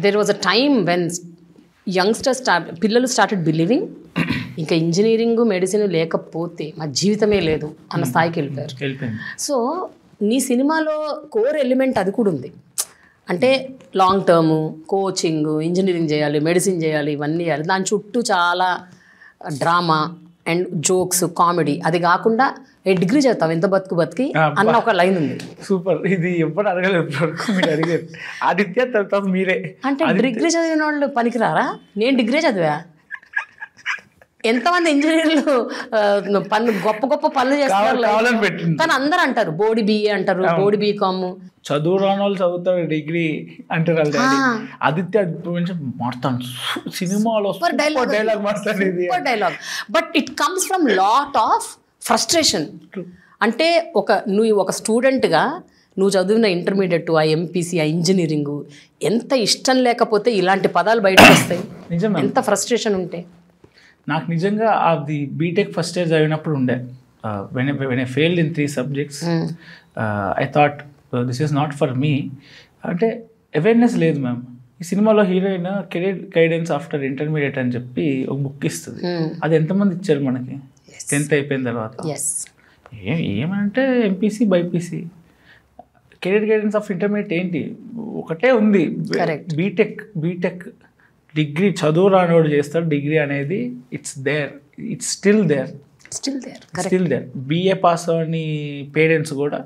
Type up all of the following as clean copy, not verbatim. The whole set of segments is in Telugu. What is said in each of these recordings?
There was a time when youngsters పిల్లలు స్టార్టెడ్ బిలీవింగ్ ఇంకా ఇంజనీరింగ్ మెడిసిన్ లేకపోతే మా జీవితమే లేదు అన్న స్థాయికి వెళ్ళిపోయారు. సో నీ సినిమాలో కోర్ ఎలిమెంట్ అది కూడా ఉంది. అంటే లాంగ్ టర్ము కోచింగ్, ఇంజనీరింగ్ చేయాలి, మెడిసిన్ చేయాలి, ఇవన్నీ చేయాలి. దాని చుట్టూ చాలా డ్రామా అండ్ జోక్స్, కామెడీ. అది కాకుండా డిగ్రీ చదువుతావు ఎంత బతికి అన్న ఒక లైన్ ఉంది. సూపర్. ఇది ఎప్పుడు అడగలేదు, మీరు అడిగారు. ఆదిత్య తర్వాత మీరే. అంటే డిగ్రీ చదివిన వాళ్ళు పనికిరారా? నేను డిగ్రీ చదివా. ఎంతమంది ఇంజనీర్లు గొప్ప గొప్ప పనులు చేస్తారు. కానీ అందరూ అంటారు బోడి బిఏ అంటారు, బోడి బీకామ్. చదువు రాని వాళ్ళు చదువుతారు డిగ్రీ అంటారు. ఆదిత్య మాట్లాడు సినిమాలో డైలాగ్ మాట్లాడేది. But it comes from lot of frustration. అంటే నువ్వు ఒక స్టూడెంట్గా నువ్వు చదివిన ఇంటర్మీడియట్, ఆ ఎంపీసీ, ఆ ఇంజనీరింగ్ ఎంత ఇష్టం లేకపోతే ఇలాంటి పదాలు బయటకు వస్తాయి. నిజమే, ఎంత ఫ్రస్ట్రేషన్ ఉంటే. నాకు నిజంగా అది బీటెక్ ఫస్ట్ ఇయర్ చదివినప్పుడు ఉండే, when I failed in 3 subjects, I thought this is not for me. అంటే అవేర్నెస్ లేదు మ్యామ్. ఈ సినిమాలో heroine career guidance after intermediate అని చెప్పి ఒక బుక్ ఇస్తుంది. అది ఎంతమంది ఇచ్చారు మనకి 10th అయిపోయిన తర్వాత? ఏమంటే MPC, BiPC. Career guidance of intermediate ఏంటి? ఒకటే ఉంది, బీటెక్ డిగ్రీ. చదువు రానోడు చేస్తాడు డిగ్రీ అనేది. It's still there. BA pass అవని పేరెంట్స్ కూడా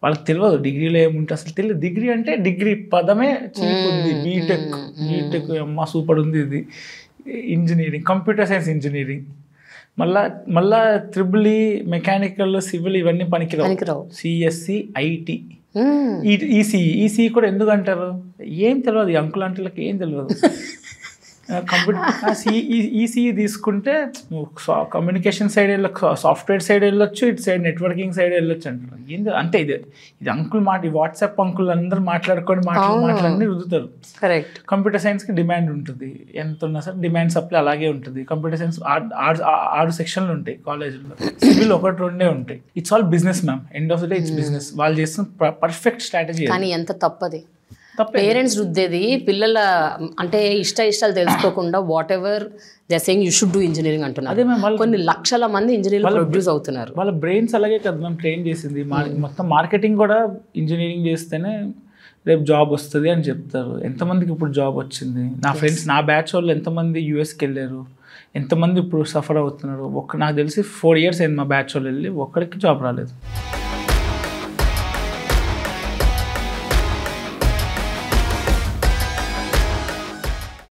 వాళ్ళకి తెలియదు డిగ్రీలో ఏముంటే అసలు తెలియదు. డిగ్రీ అంటే డిగ్రీ పదమే చీప్ ఉంది. బీటెక్ అమ్మ సూపర్ ఉంది. ఇది ఇంజనీరింగ్, కంప్యూటర్ సైన్స్ ఇంజనీరింగ్, మళ్ళా త్రిబుల్, మెకానికల్, సివిల్ ఇవన్నీ పనికిరావు. సిఎస్సి, ఐటీ, ఈసీ కూడా ఎందుకు అంటారు? ఏం తెలియదు. ఈ అంకుల్ అంటలకి ఏం తెలియదు. ఈసీ తీసుకుంటే కమ్యూనికేషన్ సైడ్ వెళ్ళచ్చు, సాఫ్ట్వేర్ సైడ్ వెళ్ళొచ్చు, ఇటు సైడ్ నెట్వర్కింగ్ సైడ్ వెళ్ళొచ్చు అంటారు. ఏంది అంటే ఇది అంకుల్ మాట, వాట్సాప్ అంకుల్ అందరూ మాట్లాడుకొని రుద్దుతారు. కరెక్ట్. కంప్యూటర్ సైన్స్కి డిమాండ్ ఉంటుంది, ఎంత ఉన్నా సరే డిమాండ్ సప్లై అలాగే ఉంటుంది. కంప్యూటర్ సైన్స్ 6 సెక్షన్లు ఉంటాయి కాలేజీలో, సివిల్ 1-2 ఉంటాయి. It's all business ma'am. End of the day it's business. వాళ్ళు చేస్తున్న పర్ఫెక్ట్ స్ట్రాటజీ. కానీ ఎంత తప్పది పేరెంట్స్ రుద్దేది. పిల్లల అంటే ఇష్టాలు తెలుసుకోకుండా whatever they are saying you should do engineering అంటున్నారు. కొన్ని లక్షల మంది ఇంజనీరింగ్ ప్రొడ్యూస్ అవుతున్నారు. వాళ్ళ బ్రెయిన్స్ అలాగే కదా మేము ట్రైన్ చేసింది. మొత్తం మార్కెటింగ్ కూడా ఇంజనీరింగ్ చేస్తేనే రేపు జాబ్ వస్తుంది అని చెప్తారు. ఎంతమందికి ఇప్పుడు జాబ్ వచ్చింది? నా ఫ్రెండ్స్, నా బ్యాచ్ వాళ్ళు ఎంతమంది యూఎస్కి వెళ్ళారు, ఎంతమంది ఇప్పుడు సఫర్ అవుతున్నారు. నాకు తెలిసి 4 years అయింది మా బ్యాచ్ వాళ్ళు వెళ్ళి, ఒక్కడికి జాబ్ రాలేదు.